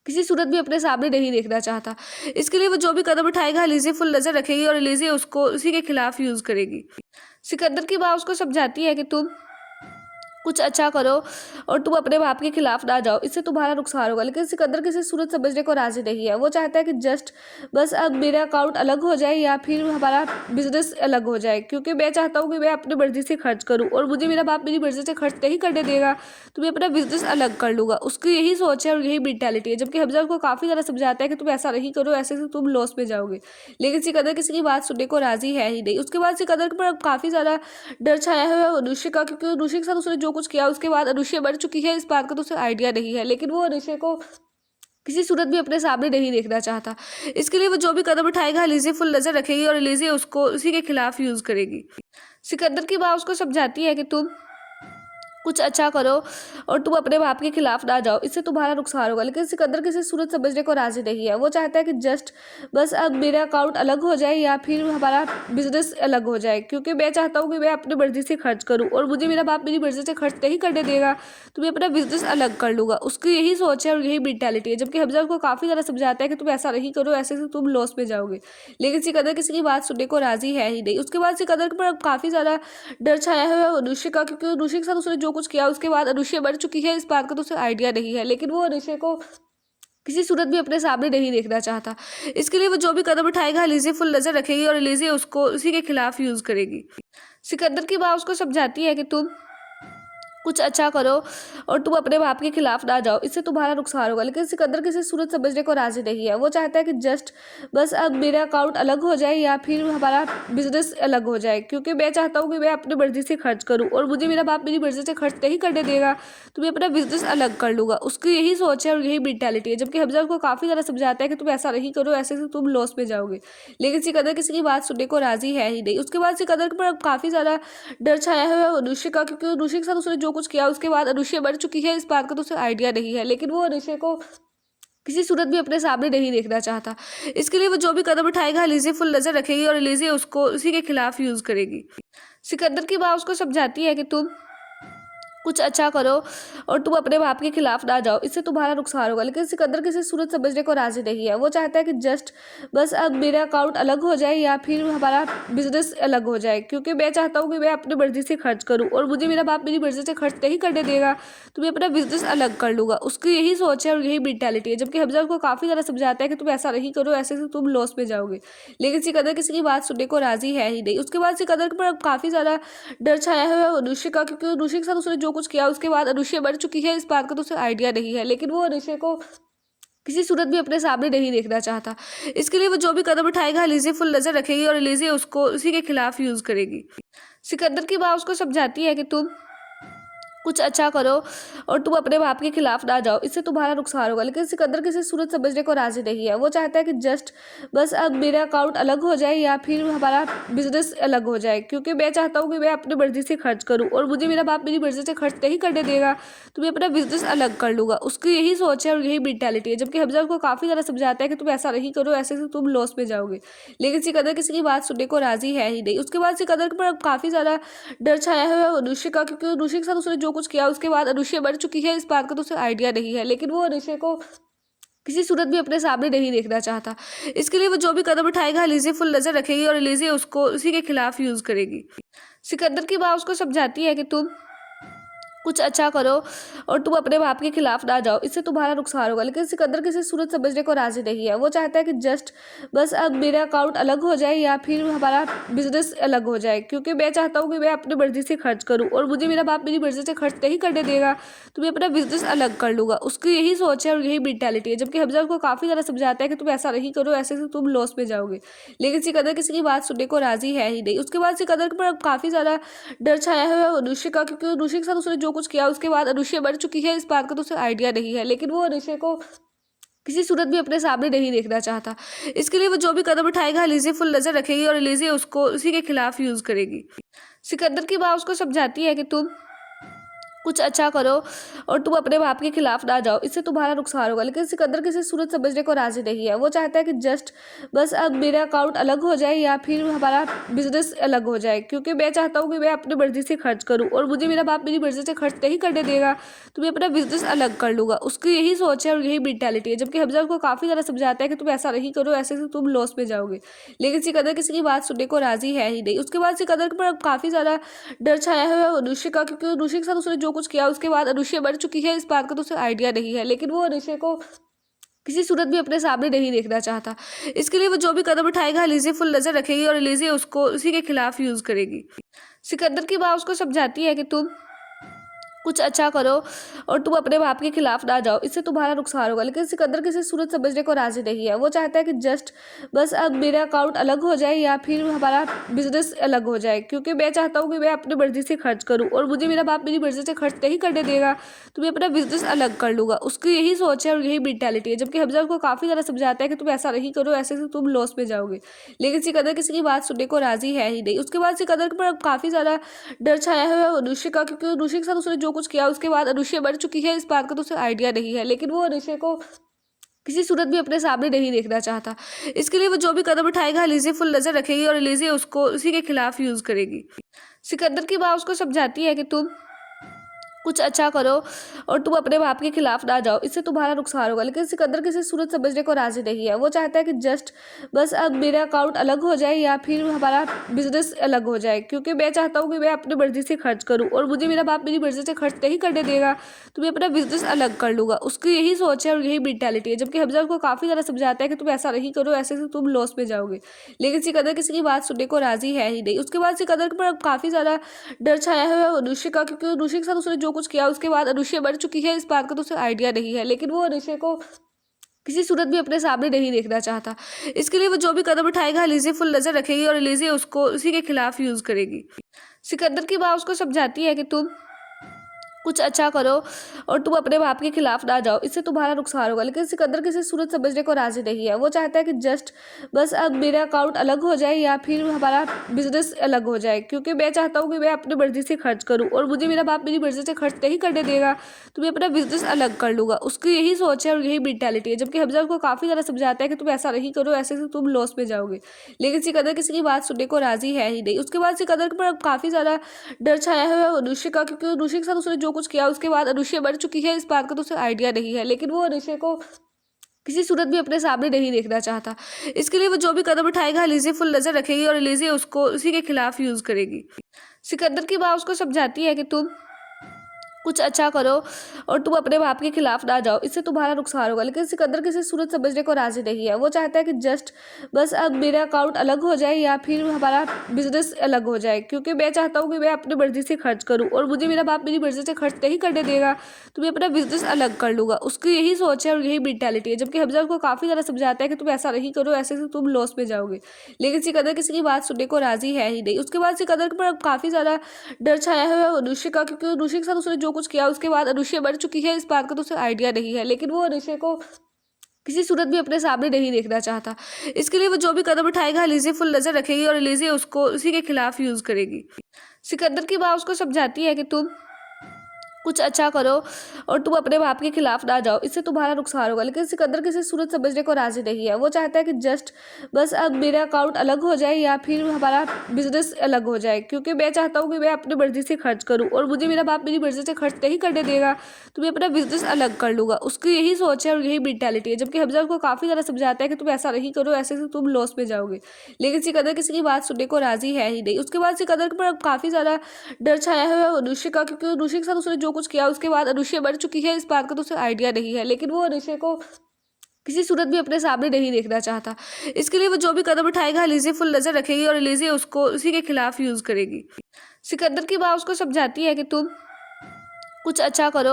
किसी सूरत भी अपने सामने नहीं देखना चाहता। इसके लिए वो जो भी कदम उठाएगा अलीज़े फुल नज़र रखेगी और अलीज़े उसको उसी के खिलाफ यूज़ करेगी। सिकंदर की माँ उसको समझाती है कि तुम कुछ अच्छा करो और तुम अपने बाप के खिलाफ ना जाओ, इससे तुम्हारा नुकसान होगा। लेकिन सिकंदर किसी सूरत समझने को राजी नहीं है। वो चाहता है कि जस्ट बस अब मेरा अकाउंट अलग हो जाए या फिर हमारा बिजनेस अलग हो जाए, क्योंकि मैं चाहता हूँ कि मैं अपनी मर्जी से खर्च करूँ और मुझे मेरा बाप मेरी मर्जी से खर्च नहीं करने देगा, तो मैं अपना बिजनेस अलग कर लूँगा। उसकी यही सोच है और यही मेंटालिटी है। जबकि हमजा उसको काफ़ी ज़्यादा समझाता है कि तुम ऐसा नहीं करो, ऐसे से तुम लॉस में जाओगे, लेकिन सिकंदर किसी की बात सुनने को राजी है ही नहीं। उसके बाद सिकंदर पर काफ़ी ज़्यादा डर छाया हुआ है अनुष्या का, क्योंकि अनुष्या के साथ उसने जो कुछ किया उसके बाद अनुष्या मर चुकी है इस बात का तो उसे आइडिया नहीं है, लेकिन वो अनुष्या को किसी सूरत भी अपने सामने नहीं देखना चाहता। इसके लिए वो जो भी कदम उठाएगा अलीज़े फुल नज़र रखेगी और अलीज़े उसको उसी के खिलाफ यूज़ करेगी। सिकंदर की माँ उसको समझाती है कि तुम कुछ अच्छा करो और तुम अपने बाप के खिलाफ ना जाओ, इससे तुम्हारा नुकसान होगा। लेकिन सिकंदर किसी सूरत समझने को राजी नहीं है। वो चाहता है कि जस्ट बस अब मेरा अकाउंट अलग हो जाए या फिर हमारा बिजनेस अलग हो जाए, क्योंकि मैं चाहता हूँ कि मैं अपनी मर्जी से खर्च करूँ और मुझे मेरा बाप मेरी मर्जी से खर्च नहीं करने देगा, तो मैं अपना बिजनेस अलग कर लूँगा। उसकी यही सोच है और यही मेंटालिटी है। जबकि हमजा उसको काफ़ी ज़्यादा समझाता है कि तुम ऐसा नहीं करो, ऐसे से तुम लॉस में जाओगे, लेकिन सिकंदर किसी की बात सुनने को राजी है ही नहीं। उसके बाद सिकंदर पर काफ़ी ज़्यादा डर छाया हुआ है अनुष्या का, क्योंकि अनुष्या के साथ उसने जो कुछ किया उसके बाद अनुष्या मर चुकी है इस बात का तो उसे आइडिया नहीं है, लेकिन वो अनुष्या को किसी सूरत भी अपने सामने नहीं देखना चाहता। इसके लिए वो जो भी कदम उठाएगा अलीज़े फुल नज़र रखेगी और अलीज़े उसको उसी के खिलाफ यूज़ करेगी। सिकंदर की माँ उसको समझाती है कि तुम कुछ अच्छा करो और तुम अपने बाप के खिलाफ ना जाओ, इससे तुम्हारा नुकसान होगा। लेकिन सिकंदर किसी सूरत समझने को राजी नहीं है। वो चाहता है कि जस्ट बस अब मेरा अकाउंट अलग हो जाए या फिर हमारा बिजनेस अलग हो जाए, क्योंकि मैं चाहता हूँ कि मैं अपनी मर्जी से खर्च करूँ और मुझे मेरा बाप मेरी मर्जी से खर्च नहीं करने देगा, तो मैं अपना बिजनेस अलग कर लूँगा। उसकी यही सोच है और यही मेंटालिटी है। जबकि हमजा उसको काफ़ी ज़्यादा समझाता है कि तुम ऐसा नहीं करो, ऐसे से तुम लॉस में जाओगे, लेकिन सिकंदर किसी की बात सुनने को राजी है ही नहीं। उसके बाद सिकंदर पर काफ़ी ज़्यादा डर छाया हुआ है अनुष्का का, क्योंकि अनुष्का के साथ उसने जो कुछ किया उसके बाद अनुष्का मर चुकी है, इस बात का तो उसे आइडिया नहीं है, लेकिन वो अनुष्का को किसी सूरत भी अपने सामने नहीं देखना चाहता। इसके लिए वो जो भी कदम उठाएगा एलिज़ा फुल नजर रखेगी और एलिज़ा उसको उसी के खिलाफ यूज करेगी। सिकंदर की माँ उसको समझाती है कि तुम कुछ अच्छा करो और तुम अपने बाप के खिलाफ ना जाओ, इससे तुम्हारा नुकसान होगा। लेकिन सिकंदर किसी सूरत समझने को राजी नहीं है। वो चाहता है कि जस्ट बस अब मेरा अकाउंट अलग हो जाए या फिर हमारा बिजनेस अलग हो जाए, क्योंकि मैं चाहता हूँ कि मैं अपनी मर्जी से खर्च करूँ और मुझे मेरा बाप मेरी मर्जी से खर्च नहीं करने देगा, तो मैं अपना बिजनेस अलग कर लूँगा। उसकी यही सोच है और यही मेंटालिटी है। जबकि हमजा उसको काफ़ी ज़्यादा समझाता है कि तुम ऐसा नहीं करो, ऐसे से तुम लॉस में जाओगे, लेकिन सिकंदर किसी की बात सुनने को राजी है ही नहीं। उसके बाद सिकंदर पर काफ़ी ज़्यादा डर छाया हुआ है अनुष्का का, क्योंकि अनुष्का के साथ उसने जो कुछ किया उसके बाद अनुष्का मर चुकी है, इस बात का तो उसे आइडिया नहीं है, लेकिन वो अनुष्का को किसी सूरत भी अपने सामने नहीं देखना चाहता। इसके लिए वो जो भी कदम उठाएगा एलिज़ा फुल नजर रखेगी और एलिज़ा उसको उसी के खिलाफ यूज करेगी। सिकंदर की माँ उसको समझाती है कि तुम कुछ अच्छा करो और तुम अपने बाप के खिलाफ ना जाओ, इससे तुम्हारा नुकसान होगा। लेकिन सिकंदर किसी सूरत समझने को राजी नहीं है। वो चाहता है कि जस्ट बस अब मेरा अकाउंट अलग हो जाए या फिर हमारा बिजनेस अलग हो जाए, क्योंकि मैं चाहता हूँ कि मैं अपनी मर्जी से खर्च करूँ और मुझे मेरा बाप मेरी मर्जी से खर्च नहीं करने देगा, तो मैं अपना बिजनेस अलग कर लूँगा। उसकी यही सोच है और यही मेंटालिटी है। जबकि हमजा उसको काफ़ी ज़्यादा समझाता है कि तुम ऐसा नहीं करो, ऐसे से तुम लॉस में जाओगे, लेकिन सिकंदर किसी की बात सुनने को राजी है ही नहीं। उसके बाद सिकंदर पर काफ़ी ज़्यादा डर छाया हुआ है अनुष्का का, क्योंकि अनुष्का के साथ उसने जो कुछ किया उसके बाद अनुष्का मर चुकी है, इस बात का तो उसे आइडिया नहीं है, लेकिन वो अनुष्का को किसी सूरत भी अपने सामने नहीं देखना चाहता। इसके लिए वो जो भी कदम उठाएगा एलिज़ा फुल नजर रखेगी और एलिज़ा उसको उसी के खिलाफ यूज करेगी। सिकंदर की माँ उसको समझाती है कि तुम कुछ अच्छा करो और तुम अपने बाप के खिलाफ ना जाओ, इससे तुम्हारा नुकसान होगा। लेकिन सिकंदर किसी सूरत समझने को राजी नहीं है। वो चाहता है कि जस्ट बस अब मेरा अकाउंट अलग हो जाए या फिर हमारा बिजनेस अलग हो जाए, क्योंकि मैं चाहता हूँ कि मैं अपनी मर्जी से खर्च करूँ और मुझे मेरा बाप मेरी मर्जी से खर्च नहीं करने देगा, तो मैं अपना बिजनेस अलग कर लूँगा। उसकी यही सोच है और यही मेंटालिटी है। जबकि हमजा उसको काफ़ी ज़्यादा समझाता है कि तुम ऐसा नहीं करो, ऐसे से तुम लॉस में जाओगे, लेकिन सिकंदर किसी की बात सुनने को राजी है ही नहीं। उसके बाद सिकंदर पर काफ़ी ज़्यादा डर छाया हुआ है अनुष्का का, क्योंकि अनुष्का के साथ उसने जो कुछ किया उसके बाद अनुष्का मर चुकी है, इस बात का तो उसे आइडिया नहीं है, लेकिन वो अनुष्का को किसी सूरत भी अपने सामने नहीं देखना चाहता। इसके लिए वो जो भी कदम उठाएगा एलिज़ा फुल नजर रखेगी और एलिज़ा उसको उसी के खिलाफ यूज करेगी। सिकंदर की माँ उसको समझाती है कि तुम कुछ अच्छा करो और तुम अपने बाप के खिलाफ ना जाओ, इससे तुम्हारा नुकसान होगा। लेकिन सिकंदर किसी सूरत समझने को राजी नहीं है। वो चाहता है कि जस्ट बस अब मेरा अकाउंट अलग हो जाए या फिर हमारा बिजनेस अलग हो जाए, क्योंकि मैं चाहता हूँ कि मैं अपनी मर्जी से खर्च करूँ और मुझे मेरा बाप मेरी मर्जी से खर्च नहीं करने देगा, तो मैं अपना बिजनेस अलग कर लूँगा। उसकी यही सोच है और यही मेंटालिटी है। जबकि हमजा उसको काफ़ी ज़्यादा समझाता है कि तुम ऐसा नहीं करो, ऐसे से तुम लॉस में जाओगे, लेकिन सिकंदर किसी की बात सुनने को राजी है ही नहीं। उसके बाद सिकंदर पर काफ़ी ज़्यादा डर छाया हुआ है अनुष्का का, क्योंकि अनुष्का के साथ उसने जो कुछ किया उसके बाद अनुष्का मर चुकी है, इस बात का तो उसे आइडिया नहीं है, लेकिन वो अनुष्का को किसी सूरत भी अपने सामने नहीं देखना चाहता। इसके लिए वो जो भी कदम उठाएगा एलिज़ा फुल नजर रखेगी और एलिज़ा उसको उसी के खिलाफ यूज करेगी। सिकंदर की माँ उसको समझाती है कि तुम कुछ अच्छा करो और तुम अपने बाप के खिलाफ ना जाओ, इससे तुम्हारा नुकसान होगा। लेकिन सिकंदर किसी सूरत समझने को राजी नहीं है। वो चाहता है कि जस्ट बस अब मेरा अकाउंट अलग हो जाए या फिर हमारा बिजनेस अलग हो जाए, क्योंकि मैं चाहता हूँ कि मैं अपनी मर्जी से खर्च करूँ और मुझे मेरा बाप मेरी मर्जी से खर्च नहीं करने देगा, तो मैं अपना बिजनेस अलग कर लूँगा। उसकी यही सोच है और यही मेंटालिटी है। जबकि हमजा उसको काफ़ी ज़्यादा समझाता है कि तुम ऐसा नहीं करो, ऐसे से तुम लॉस में जाओगे, लेकिन सिकंदर किसी की बात सुनने को राजी है ही नहीं। उसके बाद सिकंदर पर काफ़ी ज़्यादा डर छाया हुआ है अनुष्का का, क्योंकि अनुष्का के साथ उसने जो कुछ किया उसके बाद अनुष्का मर चुकी है, इस बात का तो उसे आइडिया नहीं है, लेकिन वो अनुष्का को किसी सूरत भी अपने सामने नहीं देखना चाहता। इसके लिए वो जो भी कदम उठाएगा एलिज़ा फुल नजर रखेगी और एलिज़ा उसको उसी के खिलाफ यूज करेगी। सिकंदर की माँ उसको समझाती है कि तुम कुछ अच्छा करो और तुम अपने बाप के खिलाफ ना जाओ, इससे तुम्हारा नुकसान होगा। लेकिन सिकंदर किसी सूरत समझने को राजी नहीं है। वो चाहता है कि जस्ट बस अब मेरा अकाउंट अलग हो जाए या फिर हमारा बिजनेस अलग हो जाए, क्योंकि मैं चाहता हूँ कि मैं अपनी मर्जी से खर्च करूँ और मुझे मेरा बाप मेरी मर्जी से खर्च नहीं करने देगा, तो मैं अपना बिजनेस अलग कर लूँगा। उसकी यही सोच है और यही मेंटालिटी है। जबकि हमजा उसको काफ़ी ज़्यादा समझाता है कि तुम ऐसा नहीं करो, ऐसे से तुम लॉस में जाओगे, लेकिन सिकंदर किसी की बात सुनने को राजी है ही नहीं। उसके बाद सिकंदर पर काफ़ी ज़्यादा डर छाया है अनुष्का का, क्योंकि अनुष्का के साथ उसने जो कुछ किया उसके बाद अनुष्का मर चुकी है, इस बात का तो उसे आइडिया नहीं है, लेकिन वो अनुष्का को किसी सूरत भी अपने सामने नहीं देखना चाहता। इसके लिए वो जो भी कदम उठाएगा एलिज़ा फुल नजर रखेगी और एलिज़ा उसको उसी के खिलाफ यूज करेगी। सिकंदर की माँ उसको समझाती है कि तुम कुछ अच्छा करो और तुम अपने बाप के खिलाफ ना जाओ, इससे तुम्हारा नुकसान होगा। लेकिन सिकंदर किसी सूरत समझने को राजी नहीं है। वो चाहता है कि जस्ट बस अब मेरा अकाउंट अलग हो जाए या फिर हमारा बिजनेस अलग हो जाए, क्योंकि मैं चाहता हूँ कि मैं अपनी मर्जी से खर्च करूँ और मुझे मेरा बाप मेरी मर्जी से खर्च नहीं करने देगा, तो मैं अपना बिजनेस अलग कर लूँगा। उसकी यही सोच है और यही मेंटालिटी है। जबकि हमजा उसको काफ़ी ज़्यादा समझाता है कि तुम ऐसा नहीं करो, ऐसे से तुम लॉस में जाओगे, लेकिन सिकंदर किसी की बात सुनने को राजी है ही नहीं। उसके बाद सिकंदर पर काफ़ी ज़्यादा डर छाया है अनुष्का का, क्योंकि अनुष्का के साथ उसने जो कुछ किया उसके बाद अनुष्का मर चुकी है, इस बात का तो उसे आइडिया नहीं है, लेकिन वो अनुष्का को किसी सूरत भी अपने सामने नहीं देखना चाहता। इसके लिए वो जो भी कदम उठाएगा एलिज़ा फुल नजर रखेगी और एलिज़ा उसको उसी के खिलाफ यूज करेगी। सिकंदर की माँ उसको समझाती है कि तुम कुछ अच्छा करो और तुम अपने बाप के खिलाफ ना जाओ, इससे तुम्हारा नुकसान होगा। लेकिन सिकंदर किसी सूरत समझने को राजी नहीं है। वो चाहता है कि जस्ट बस अब मेरा अकाउंट अलग हो जाए या फिर हमारा बिजनेस अलग हो जाए, क्योंकि मैं चाहता हूँ कि मैं अपनी मर्जी से खर्च करूँ और मुझे मेरा बाप मेरी मर्जी से खर्च नहीं करने देगा, तो मैं अपना बिजनेस अलग कर लूँगा। उसकी यही सोच है और यही मेंटालिटी है। जबकि हमजा उसको काफ़ी ज़्यादा समझाता है कि तुम ऐसा नहीं करो, ऐसे से तुम लॉस में जाओगे, लेकिन सिकंदर किसी की बात सुनने को राजी है ही नहीं। उसके बाद सिकंदर पर काफ़ी ज़्यादा डर छाया है अनुष्का का, क्योंकि अनुष्का के साथ उसने जो कुछ किया उसके बाद अनुष्का मर चुकी है, इस बात का तो उसे आइडिया नहीं है, लेकिन वो अनुष्का को किसी सूरत भी अपने सामने नहीं देखना चाहता। इसके लिए वो जो भी कदम उठाएगा एलिज़ा फुल नजर रखेगी और एलिज़ा उसको उसी के खिलाफ यूज करेगी। सिकंदर की माँ उसको समझाती है कि तुम कुछ अच्छा करो और तुम अपने बाप के खिलाफ ना जाओ, इससे तुम्हारा नुकसान होगा। लेकिन सिकंदर किसी सूरत समझने को राजी नहीं है। वो चाहता है कि जस्ट बस अब मेरा अकाउंट अलग हो जाए या फिर हमारा बिजनेस अलग हो जाए, क्योंकि मैं चाहता हूँ कि मैं अपनी मर्जी से खर्च करूँ और मुझे मेरा बाप मेरी मर्जी से खर्च नहीं करने देगा, तो मैं अपना बिजनेस अलग कर लूँगा। उसकी यही सोच है और यही मेंटालिटी है। जबकि हमजा उसको काफ़ी ज़्यादा समझाता है कि तुम ऐसा नहीं करो, ऐसे से तुम लॉस में जाओगे, लेकिन सिकंदर किसी की बात सुनने को राजी है ही नहीं। उसके बाद सिकंदर पर काफ़ी ज़्यादा डर छाया है अनुष्का का, क्योंकि अनुष्का के साथ उसने जो कुछ किया उसके बाद अनुष्का मर चुकी है, इस बात का तो उसे आइडिया नहीं है, लेकिन वो अनुष्का को किसी सूरत भी अपने सामने नहीं देखना चाहता। इसके लिए वो जो भी कदम उठाएगा एलिज़ा फुल नजर रखेगी और एलिज़ा उसको उसी के खिलाफ यूज करेगी। सिकंदर की माँ उसको समझाती है कि तुम कुछ अच्छा करो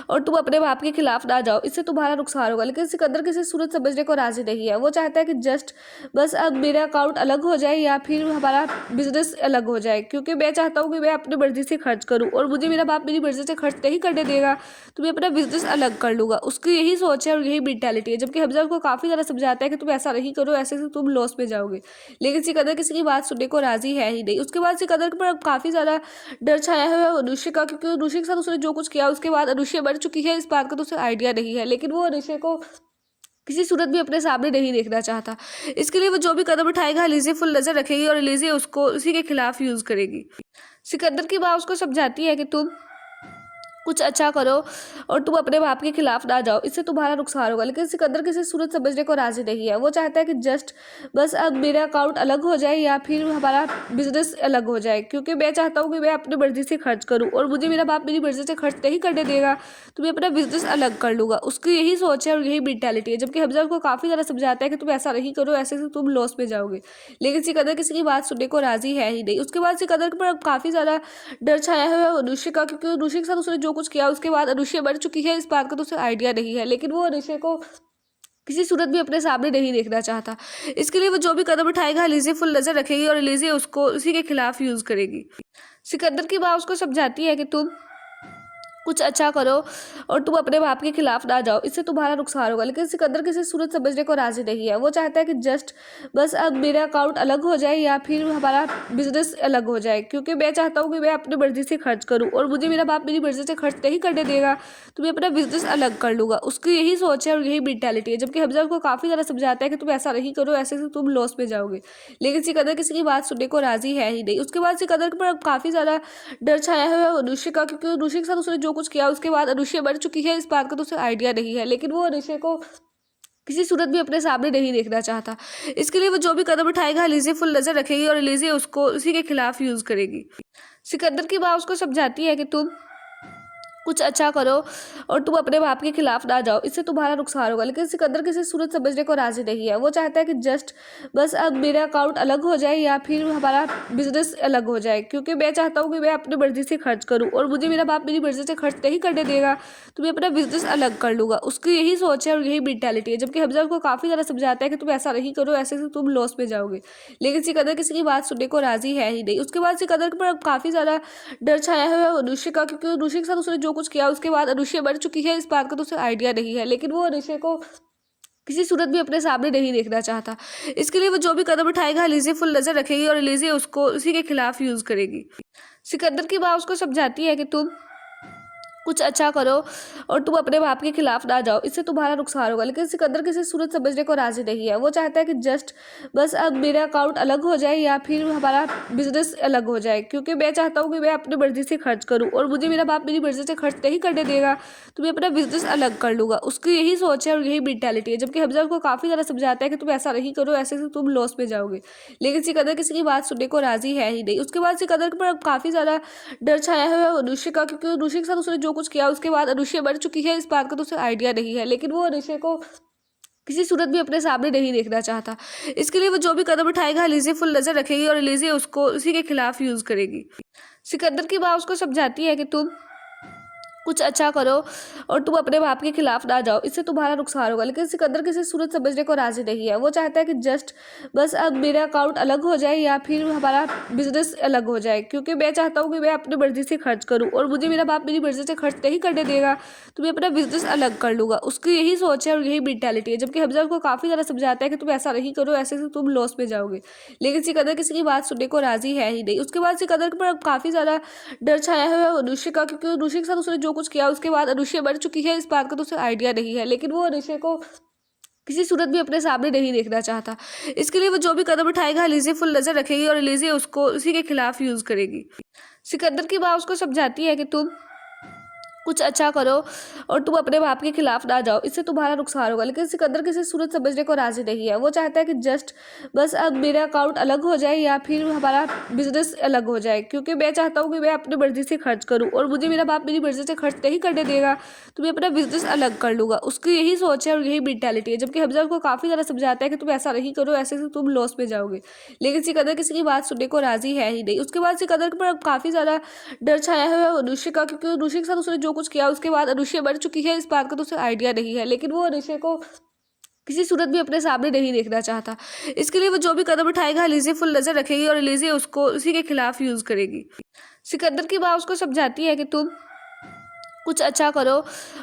और तुम अपने बाप के खिलाफ ना जाओ, इससे तुम्हारा नुकसान होगा। लेकिन सिकंदर किसी सूरत समझने को राजी नहीं है। वो चाहता है कि जस्ट बस अब मेरा अकाउंट अलग हो जाए या फिर हमारा बिजनेस अलग हो जाए, क्योंकि मैं चाहता हूँ कि मैं अपनी मर्जी से खर्च करूँ और मुझे मेरा बाप मेरी मर्जी से खर्च नहीं करने देगा, तो मैं अपना बिजनेस अलग कर लूँगा। उसकी यही सोच है और यही मेंटालिटी है। जबकि हमजा उसको काफ़ी ज़्यादा समझाता है कि तुम ऐसा नहीं करो, ऐसे से तुम लॉस में जाओगे, लेकिन सिकंदर किसी की बात सुनने को राजी है ही नहीं। उसके बाद सिकंदर पर काफ़ी ज़्यादा डर छाया है अनुष्का का, क्योंकि अनुष्का के साथ उसने जो कुछ किया उसके बाद अनुष्का मर चुकी है, इस बात का तो उसे आइडिया नहीं है, लेकिन वो अनुष्का को किसी सूरत भी अपने सामने नहीं देखना चाहता। इसके लिए वो जो भी कदम उठाएगा एलिज़ा फुल नजर रखेगी और एलिज़ा उसको उसी के खिलाफ यूज करेगी। सिकंदर की माँ उसको समझाती है कि तुम कुछ अच्छा करो और तुम अपने बाप के खिलाफ ना जाओ, इससे तुम्हारा नुकसान होगा। लेकिन सिकंदर किसी सूरत समझने को राजी नहीं है। वो चाहता है कि जस्ट बस अब मेरा अकाउंट अलग हो जाए या फिर हमारा बिजनेस अलग हो जाए, क्योंकि मैं चाहता हूँ कि मैं अपनी मर्जी से खर्च करूँ और मुझे मेरा बाप मेरी मर्जी से खर्च नहीं करने देगा, तो मैं अपना बिजनेस अलग कर लूँगा। उसकी यही सोच है और यही मेंटालिटी है। जबकि हमजा उसको काफ़ी ज़्यादा समझाता है कि तुम ऐसा नहीं करो, ऐसे से तुम लॉस में जाओगे, लेकिन सिकंदर किसी की बात सुनने को राजी है ही नहीं। उसके बाद सिकंदर पर काफ़ी ज़्यादा डर छाया है अनुष्का का, क्योंकि अनुष्का के साथ उसने जो कुछ किया उसके बाद अनुष्का मर चुकी है, इस बात का तो उसे आइडिया नहीं है, लेकिन वो अनुष्का को किसी सूरत भी अपने सामने नहीं देखना चाहता। इसके लिए वो जो भी कदम उठाएगा एलिज़ा फुल नजर रखेगी और एलिज़ा उसको उसी के खिलाफ यूज करेगी। सिकंदर की माँ उसको समझाती है कि तुम कुछ अच्छा करो और तुम अपने बाप के खिलाफ ना जाओ, इससे तुम्हारा नुकसान होगा। लेकिन सिकंदर किसी सूरत समझने को राजी नहीं है। वो चाहता है कि जस्ट बस अब मेरा अकाउंट अलग हो जाए या फिर हमारा बिजनेस अलग हो जाए, क्योंकि मैं चाहता हूँ कि मैं अपनी मर्जी से खर्च करूँ और मुझे मेरा बाप मेरी मर्जी से खर्च नहीं करने देगा, तो मैं अपना बिजनेस अलग कर लूँगा। उसकी यही सोच है और यही मेंटालिटी है। जबकि हमजा उसको काफ़ी ज़्यादा समझाता है कि तुम ऐसा नहीं करो, ऐसे से तुम लॉस में जाओगे, लेकिन सिकंदर किसी की बात सुनने को राजी है ही नहीं। उसके बाद सिकंदर पर काफ़ी ज़्यादा डर छाया है अनुष्का का, क्योंकि अनुष्का के साथ उसने जो जो कुछ किया उसके बाद अनुष्या मर चुकी है इस बात का तो उसे आइडिया नहीं है, लेकिन वो अनुष्या को किसी सूरत भी अपने सामने नहीं देखना चाहता। इसके लिए वो जो भी कदम उठाएगा अलीज़े फुल नज़र रखेगी और अलीज़े उसको उसी के खिलाफ यूज़ करेगी। सिकंदर की माँ उसको समझाती है कि तुम कुछ अच्छा करो और तुम अपने बाप के खिलाफ ना जाओ, इससे तुम्हारा नुकसान होगा। लेकिन सिकंदर किसी सूरत समझने को राजी नहीं है। वो चाहता है कि जस्ट बस अब मेरा अकाउंट अलग हो जाए या फिर हमारा बिजनेस अलग हो जाए, क्योंकि मैं चाहता हूँ कि मैं अपनी मर्जी से खर्च करूँ और मुझे मेरा बाप मेरी मर्जी से खर्च नहीं करने देगा, तो मैं अपना बिजनेस अलग कर लूँगा। उसकी यही सोच है और यही मेंटालिटी है। जबकि हमजा उसको काफ़ी ज़्यादा समझाता है कि तुम ऐसा नहीं करो, ऐसे से तुम लॉस में जाओगे, लेकिन सिकंदर किसी की बात सुनने को राजी है ही नहीं। उसके बाद सिकंदर पर काफ़ी ज़्यादा डर छाया हुआ है अनुष्या का, क्योंकि अनुष्या के साथ उसने जो कुछ किया उसके बाद अनुष्या मर चुकी है इस बात का तो उसे आइडिया नहीं है, लेकिन वो अनुष्या को किसी सूरत भी अपने सामने नहीं देखना चाहता। इसके लिए वो जो भी कदम उठाएगा अलीज़े फुल नज़र रखेगी और अलीज़े उसको उसी के खिलाफ यूज़ करेगी। सिकंदर की माँ उसको समझाती है कि तुम कुछ अच्छा करो और तुम अपने बाप के खिलाफ ना जाओ, इससे तुम्हारा नुकसान होगा। लेकिन सिकंदर किसी सूरत समझने को राजी नहीं है। वो चाहता है कि जस्ट बस अब मेरा अकाउंट अलग हो जाए या फिर हमारा बिजनेस अलग हो जाए, क्योंकि मैं चाहता हूँ कि मैं अपनी मर्जी से खर्च करूँ और मुझे मेरा बाप मेरी मर्जी से खर्च नहीं करने देगा, तो मैं अपना बिजनेस अलग कर लूँगा। उसकी यही सोच है और यही मेंटालिटी है। जबकि हमजा उसको काफ़ी ज़्यादा समझाता है कि तुम ऐसा नहीं करो, ऐसे से तुम लॉस में जाओगे, लेकिन सिकंदर किसी की बात सुनने को राजी है ही नहीं। उसके बाद सिकंदर पर काफ़ी ज़्यादा डर छाया हुआ है अनुष्या का, क्योंकि अनुष्या के साथ उसने जो कुछ किया उसके बाद अनुष्या मर चुकी है इस बात का तो उसे आइडिया नहीं है, लेकिन वो अनुष्या को किसी सूरत भी अपने सामने नहीं देखना चाहता। इसके लिए वो जो भी कदम उठाएगा अलीज़े फुल नज़र रखेगी और अलीज़े उसको उसी के खिलाफ यूज़ करेगी। सिकंदर की माँ उसको समझाती है कि तुम कुछ अच्छा करो और तुम अपने बाप के खिलाफ ना जाओ, इससे तुम्हारा नुकसान होगा। लेकिन सिकंदर किसी सूरत समझने को राजी नहीं है। वो चाहता है कि जस्ट बस अब मेरा अकाउंट अलग हो जाए या फिर हमारा बिजनेस अलग हो जाए, क्योंकि मैं चाहता हूँ कि मैं अपनी मर्जी से खर्च करूँ और मुझे मेरा बाप मेरी मर्जी से खर्च नहीं करने देगा, तो मैं अपना बिजनेस अलग कर लूँगा। उसकी यही सोच है और यही मेंटालिटी है। जबकि हमजा उसको काफ़ी ज़्यादा समझाता है कि तुम ऐसा नहीं करो, ऐसे से तुम लॉस में जाओगे, लेकिन सिकंदर किसी की बात सुनने को राजी है ही नहीं। उसके बाद सिकंदर पर काफ़ी ज़्यादा डर छाया हुआ है अनुष्या का, क्योंकि अनुष्या के साथ उसने जो कुछ किया उसके बाद अनुष्या मर चुकी है इस बात का तो उसे आइडिया नहीं है, लेकिन वो अनुष्या को किसी सूरत भी अपने सामने नहीं देखना चाहता। इसके लिए वो जो भी कदम उठाएगा अलीज़े फुल नज़र रखेगी और अलीज़े उसको उसी के खिलाफ यूज़ करेगी। सिकंदर की माँ उसको समझाती है कि तुम कुछ अच्छा करो और तुम अपने बाप के खिलाफ ना जाओ, इससे तुम्हारा नुकसान होगा। लेकिन सिकंदर किसी सूरत समझने को राजी नहीं है। वो चाहता है कि जस्ट बस अब मेरा अकाउंट अलग हो जाए या फिर हमारा बिजनेस अलग हो जाए, क्योंकि मैं चाहता हूँ कि मैं अपनी मर्जी से खर्च करूँ और मुझे मेरा बाप मेरी मर्जी से खर्च नहीं करने देगा, तो मैं अपना बिजनेस अलग कर लूँगा। उसकी यही सोच है और यही मेंटालिटी है। जबकि हमजा उसको काफ़ी ज़्यादा समझाता है कि तुम ऐसा नहीं करो, ऐसे से तुम लॉस में जाओगे, लेकिन सिकंदर किसी की बात सुनने को राजी है ही नहीं। उसके बाद सिकंदर पर काफ़ी ज़्यादा डर छाया हुआ है अनुष्या का, क्योंकि अनुष्या के साथ उसने जो कुछ किया उसके बाद अनुष्या मर चुकी है इस बात का तो उसे आइडिया नहीं है, लेकिन वो अनुष्या को किसी सूरत भी अपने सामने नहीं देखना चाहता। इसके लिए वो जो भी कदम उठाएगा अलीज़े फुल नज़र रखेगी और अलीज़े उसको उसी के खिलाफ यूज़ करेगी। सिकंदर की माँ उसको समझाती है कि तुम कुछ अच्छा करो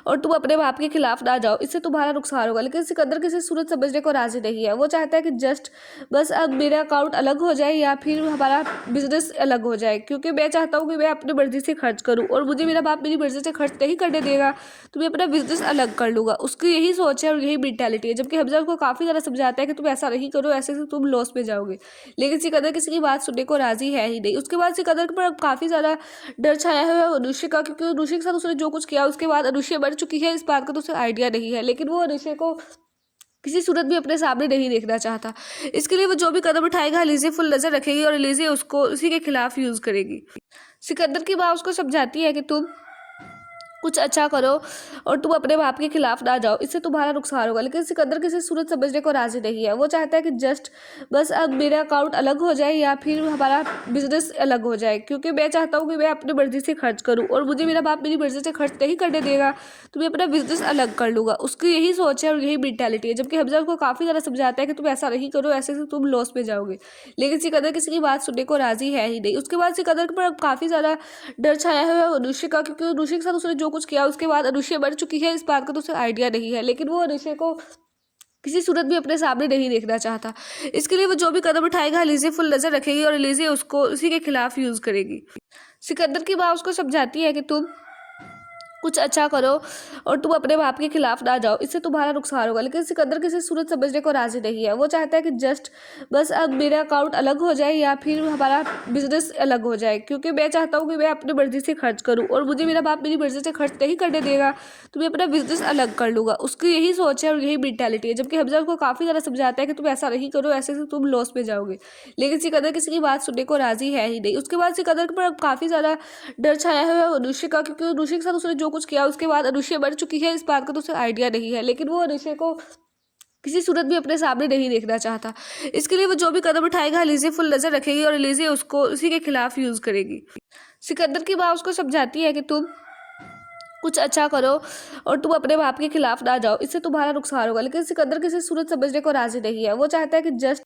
और तुम अपने बाप के खिलाफ ना जाओ, इससे तुम्हारा नुकसान होगा। लेकिन सिकंदर किसी सूरत समझने को राजी नहीं है। वो चाहता है कि जस्ट बस अब मेरा अकाउंट अलग हो जाए या फिर हमारा बिजनेस अलग हो जाए, क्योंकि मैं चाहता हूँ कि मैं अपनी मर्जी से खर्च करूँ और मुझे मेरा बाप मेरी मर्जी से खर्च नहीं करने देगा, तो मैं अपना बिजनेस अलग कर लूँगा। उसकी यही सोच है और यही मेंटालिटी है। जबकि हमजा उसको काफ़ी ज़्यादा समझाता है कि तुम ऐसा नहीं करो, ऐसे से तुम लॉस में जाओगे, लेकिन सिकंदर किसी की बात सुनने को राजी है ही नहीं। उसके बाद सिकंदर पर काफ़ी ज़्यादा डर छाया हुआ है अनुष्या का, क्योंकि अनुष्या के साथ उसने जो कुछ किया उसके बाद अनुष्या मर चुकी है इस बात का तो उसे आइडिया नहीं है, लेकिन वो अनुष्या को किसी सूरत भी अपने सामने नहीं देखना चाहता। इसके लिए वो जो भी कदम उठाएगा अलीज़े फुल नज़र रखेगी और अलीज़े उसको उसी के खिलाफ यूज़ करेगी। सिकंदर की माँ उसको समझाती है कि तुम कुछ अच्छा करो और तुम अपने बाप के खिलाफ ना जाओ, इससे तुम्हारा नुकसान होगा। लेकिन सिकंदर किसी सूरत समझने को राजी नहीं है। वो चाहता है कि जस्ट बस अब मेरा अकाउंट अलग हो जाए या फिर हमारा बिजनेस अलग हो जाए, क्योंकि मैं चाहता हूँ कि मैं अपनी मर्जी से खर्च करूँ और मुझे मेरा बाप मेरी मर्जी से खर्च नहीं करने देगा, तो मैं अपना बिजनेस अलग कर लूँगा। उसकी यही सोच है और यही मेंटालिटी है। जबकि हमजा उसको काफ़ी ज़्यादा समझाता है कि तुम ऐसा नहीं करो, ऐसे से तुम लॉस में जाओगे, लेकिन सिकंदर किसी की बात सुनने को राजी है ही नहीं। उसके बाद सिकंदर पर काफ़ी ज़्यादा डर छाया हुआ है अनुष्या का, क्योंकि अनुष्या के साथ उसने जो कुछ किया उसके बाद अनुष्या मर चुकी है इस बात का तो उसे आइडिया नहीं है, लेकिन वो अनुष्या को किसी सूरत भी अपने सामने नहीं देखना चाहता। इसके लिए वो जो भी कदम उठाएगा अलीज़े फुल नज़र रखेगी और अलीज़े उसको उसी के खिलाफ यूज़ करेगी। सिकंदर की माँ उसको समझाती है कि तुम कुछ अच्छा करो और तुम अपने बाप के खिलाफ ना जाओ, इससे तुम्हारा नुकसान होगा। लेकिन सिकंदर किसी सूरत समझने को राजी नहीं है। वो चाहता है कि जस्ट बस अब मेरा अकाउंट अलग हो जाए या फिर हमारा बिजनेस अलग हो जाए, क्योंकि मैं चाहता हूँ कि मैं अपनी मर्जी से खर्च करूँ और मुझे मेरा बाप मेरी मर्जी से खर्च नहीं करने देगा, तो मैं अपना बिजनेस अलग कर लूँगा। उसकी यही सोच है और यही मेंटालिटी है। जबकि हमजा उसको काफ़ी ज़्यादा समझाता है कि तुम ऐसा नहीं करो, ऐसे से तुम लॉस में जाओगे, लेकिन सिकंदर किसी की बात सुनने को राजी है ही नहीं। उसके बाद सिकंदर पर काफ़ी ज़्यादा डर छाया है अनुष्का का, क्योंकि अनुष्का के साथ उसने जो कुछ किया उसके बाद अनुष्का मर चुकी है, इस बात का तो उसे आइडिया नहीं है, लेकिन वो अनुष्का को किसी सूरत भी अपने सामने नहीं देखना चाहता। इसके लिए वो जो भी कदम उठाएगा एलिज़ा फुल नज़र रखेगी और एलिज़ा उसको उसी के खिलाफ यूज़ करेगी। सिकंदर की माँ उसको समझाती है कि तुम कुछ अच्छा करो और तुम अपने बाप के खिलाफ ना जाओ, इससे तुम्हारा नुकसान होगा। लेकिन सिकंदर किसी सूरत समझने को राजी नहीं है। वो चाहता है कि जस्ट